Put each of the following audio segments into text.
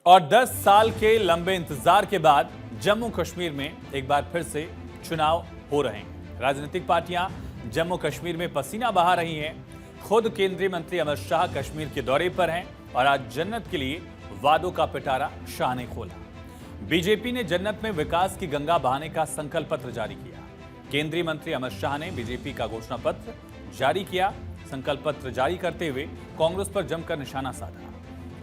और 10 साल के लंबे इंतजार के बाद जम्मू कश्मीर में एक बार फिर से चुनाव हो रहे हैं। राजनीतिक पार्टियां जम्मू कश्मीर में पसीना बहा रही हैं। खुद केंद्रीय मंत्री अमित शाह कश्मीर के दौरे पर हैं और आज जन्नत के लिए वादों का पिटारा शाह ने खोला। बीजेपी ने जन्नत में विकास की गंगा बहाने का संकल्प पत्र जारी किया। केंद्रीय मंत्री अमित शाह ने बीजेपी का घोषणा पत्र जारी किया। संकल्प पत्र जारी करते हुए कांग्रेस पर जमकर निशाना साधा।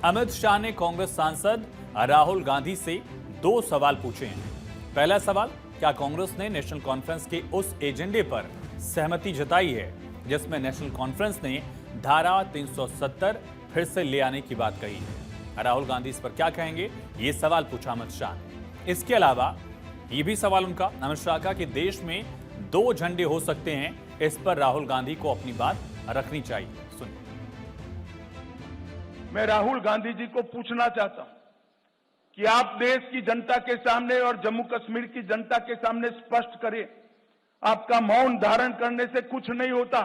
अमित शाह ने कांग्रेस सांसद राहुल गांधी से 2 सवाल पूछे हैं। पहला सवाल, क्या कांग्रेस ने नेशनल कॉन्फ्रेंस के उस एजेंडे पर सहमति जताई है जिसमें नेशनल कॉन्फ्रेंस ने धारा 370 फिर से ले आने की बात कही है। राहुल गांधी इस पर क्या कहेंगे, ये सवाल पूछा अमित शाह ने। इसके अलावा ये भी सवाल उनका अमित शाह का कि देश में 2 झंडे हो सकते हैं, इस पर राहुल गांधी को अपनी बात रखनी चाहिए। सुनिए। मैं राहुल गांधी जी को पूछना चाहता हूं कि आप देश की जनता के सामने और जम्मू कश्मीर की जनता के सामने स्पष्ट करें, आपका मौन धारण करने से कुछ नहीं होता।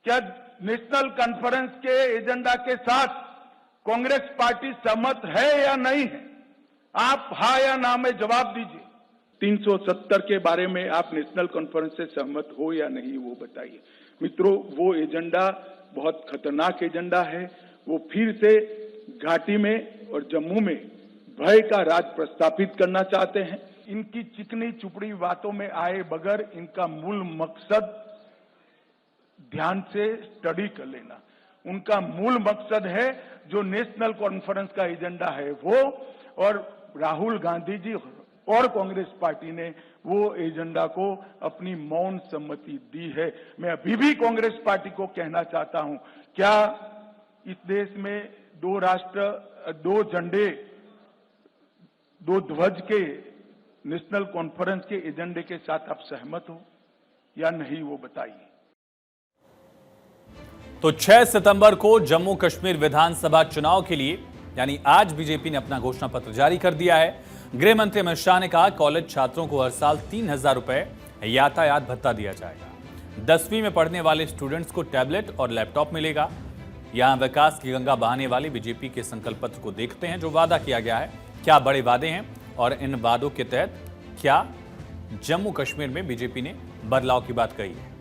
क्या नेशनल कॉन्फ्रेंस के एजेंडा के साथ कांग्रेस पार्टी सहमत है या नहीं है? आप हाँ या ना में जवाब दीजिए। 370 के बारे में आप नेशनल कॉन्फ्रेंस से सहमत हो या नहीं, वो बताइए। मित्रों, वो एजेंडा बहुत खतरनाक एजेंडा है। वो फिर से घाटी में और जम्मू में भय का राज प्रस्थापित करना चाहते हैं। इनकी चिकनी चुपड़ी बातों में आए बगैर इनका मूल मकसद ध्यान से स्टडी कर लेना। उनका मूल मकसद है जो नेशनल कॉन्फ्रेंस का एजेंडा है वो, और राहुल गांधी जी और कांग्रेस पार्टी ने वो एजेंडा को अपनी मौन सम्मति दी है। मैं अभी भी कांग्रेस पार्टी को कहना चाहता हूं, क्या इस देश में 2 राष्ट्र 2 झंडे 2 ध्वज के नेशनल कॉन्फ्रेंस के एजेंडे के साथ आप सहमत हो या नहीं, वो बताइए। तो 6 सितंबर को जम्मू कश्मीर विधानसभा चुनाव के लिए यानी आज बीजेपी ने अपना घोषणा पत्र जारी कर दिया है। गृह मंत्री अमित शाह ने कहा, कॉलेज छात्रों को हर साल 3000 रुपए यातायात भत्ता दिया जाएगा। 10वीं में पढ़ने वाले स्टूडेंट्स को टैबलेट और लैपटॉप मिलेगा। यहां विकास की गंगा बहाने वाले बीजेपी के संकल्प पत्र को देखते हैं जो वादा किया गया है। क्या बड़े वादे हैं और इन वादों के तहत क्या जम्मू कश्मीर में बीजेपी ने बदलाव की बात कही है।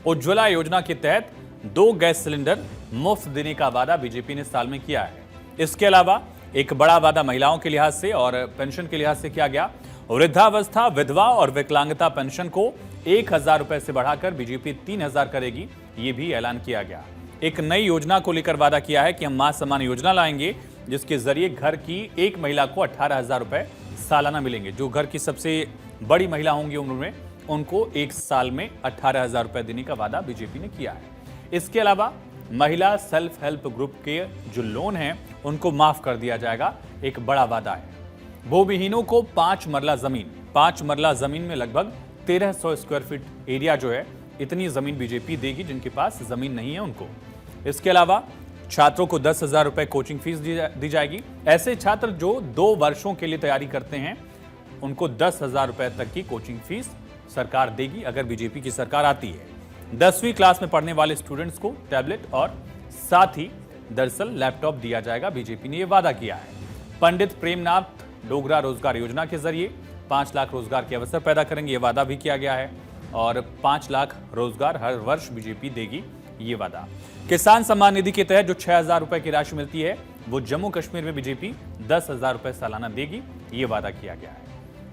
उज्ज्वला योजना के तहत 2 गैस सिलेंडर मुफ्त देने का वादा बीजेपी ने साल में किया है। इसके अलावा एक बड़ा वादा महिलाओं के लिहाज से और पेंशन के लिहाज से किया गया। वृद्धावस्था, विधवा और विकलांगता पेंशन को 1000 रुपए से बढ़ाकर बीजेपी 3000 करेगी, ये भी ऐलान किया गया। एक नई योजना को लेकर वादा किया है कि हम मां सम्मान योजना लाएंगे जिसके जरिए घर की एक महिला को 18,000 रुपए सालाना मिलेंगे। जो घर की सबसे बड़ी महिला होंगी उम्र में, उनको 1 साल में 18,000 रुपए देने का वादा बीजेपी ने किया है। इसके अलावा महिला सेल्फ हेल्प ग्रुप के जो लोन हैं उनको माफ कर दिया जाएगा, एक बड़ा वादा है। भूमिहीनों को 5 मरला जमीन में लगभग 1300 स्क्वायर फीट एरिया जो है, इतनी जमीन बीजेपी देगी जिनके पास जमीन नहीं है उनको। इसके अलावा छात्रों को 10,000 रुपए कोचिंग फीस दी जाएगी। ऐसे छात्र जो 2 वर्षों के लिए तैयारी करते हैं उनको 10,000 रुपए तक की कोचिंग फीस सरकार देगी अगर बीजेपी की सरकार आती है। 10वीं क्लास में पढ़ने वाले स्टूडेंट्स को टैबलेट और साथ ही दरअसल लैपटॉप दिया जाएगा, बीजेपी ने यह वादा किया है। पंडित प्रेमनाथ डोगरा रोजगार योजना के जरिए 5 लाख रोजगार के अवसर पैदा करेंगे, ये वादा भी किया गया है और 5 लाख रोजगार हर वर्ष बीजेपी देगी, ये वादा। किसान सम्मान निधि के तहत जो 6,000 रुपए की राशि मिलती है वो जम्मू कश्मीर में बीजेपी 10,000 रुपए सालाना देगी, ये वादा किया गया है।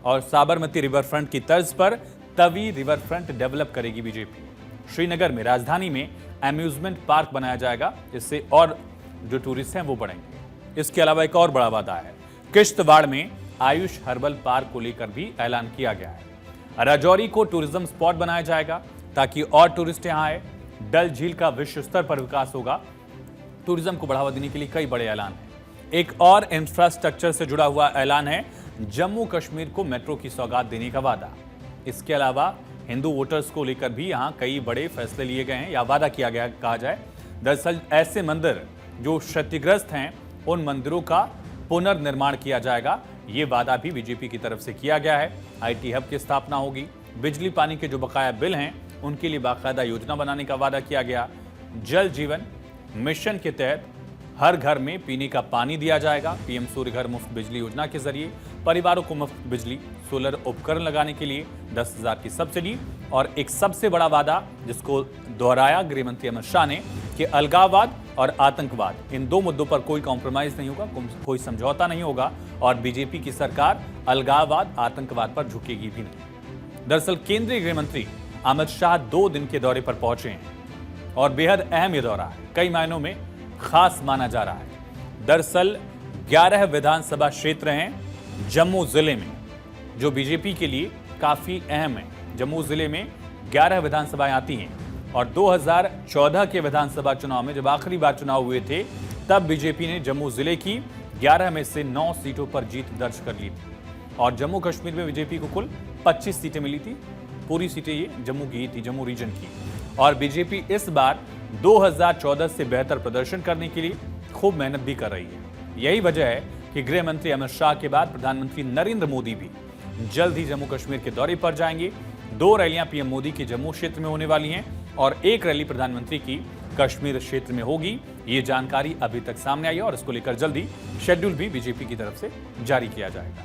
और साबरमती रिवर फ्रंट की तर्ज पर तवी रिवर फ्रंट डेवलप करेगी बीजेपी। श्रीनगर में राजधानी में अम्यूजमेंट पार्क बनाया जाएगा, इससे और जो टूरिस्ट हैं वो बढ़ेंगे। इसके अलावा एक और बड़ा वादा है, किश्तवाड़ में आयुष हर्बल पार्क को लेकर भी ऐलान किया गया है। राजौरी को टूरिज्म स्पॉट बनाया जाएगा ताकि और टूरिस्ट यहां आए। डल झील का विश्व स्तर पर विकास होगा। टूरिज्म को बढ़ावा देने के लिए कई बड़े ऐलान हैं। एक और इंफ्रास्ट्रक्चर से जुड़ा हुआ ऐलान है, जम्मू कश्मीर को मेट्रो की सौगात देने का वादा। इसके अलावा हिंदू वोटर्स को लेकर भी यहां कई बड़े फैसले लिए गए हैं या वादा किया गया कहा जाए। दरअसल ऐसे मंदिर जो क्षतिग्रस्त हैं उन मंदिरों का पुनर्निर्माण किया जाएगा, ये वादा भी बीजेपी की तरफ से किया गया है। IT हब की स्थापना होगी। बिजली पानी के जो बकाया बिल हैं उनके लिए बाकायदा योजना बनाने का वादा किया गया। जल जीवन मिशन के तहत हर घर में पीने का पानी दिया जाएगा। पीएम सूर्य घर मुफ्त बिजली योजना के जरिए परिवारों को मुफ्त बिजली, सोलर उपकरण लगाने के लिए 10,000 की सब्सिडी और एक सबसे बड़ा वादा जिसको दोहराया गृह मंत्री अमित शाह ने कि अलगाववाद और आतंकवाद इन दो मुद्दों पर कोई कॉम्प्रोमाइज नहीं होगा, कोई समझौता नहीं होगा और बीजेपी की सरकार अलगाववाद, आतंकवाद पर झुकेगी भी नहीं। दरअसल केंद्रीय गृह मंत्री अमित शाह 2 दिन के दौरे पर पहुंचे हैं और बेहद अहम ये दौरा है, कई मायनों में खास माना जा रहा है। दरअसल 11 विधानसभा क्षेत्र हैं जम्मू जिले में, जो बीजेपी के लिए काफी अहम है। जम्मू जिले में 11 विधानसभाएं आती हैं और 2014 के विधानसभा चुनाव में जब आखिरी बार चुनाव हुए थे तब बीजेपी ने जम्मू जिले की 11 में से 9 सीटों पर जीत दर्ज कर ली थी और जम्मू कश्मीर में बीजेपी को कुल 25 सीटें मिली थी। पूरी सीटें ये जम्मू की थी, जम्मू रीजन की। और बीजेपी इस बार 2014 से बेहतर प्रदर्शन करने के लिए खूब मेहनत भी कर रही है। यही वजह है कि गृह मंत्री अमित शाह के बाद प्रधानमंत्री नरेंद्र मोदी भी जल्द ही जम्मू कश्मीर के दौरे पर जाएंगे। 2 रैलियां पीएम मोदी की जम्मू क्षेत्र में होने वाली हैं और 1 रैली प्रधानमंत्री की कश्मीर क्षेत्र में होगी। ये जानकारी अभी तक सामने आई है और इसको लेकर जल्दी शेड्यूल भी बीजेपी की तरफ से जारी किया जाएगा।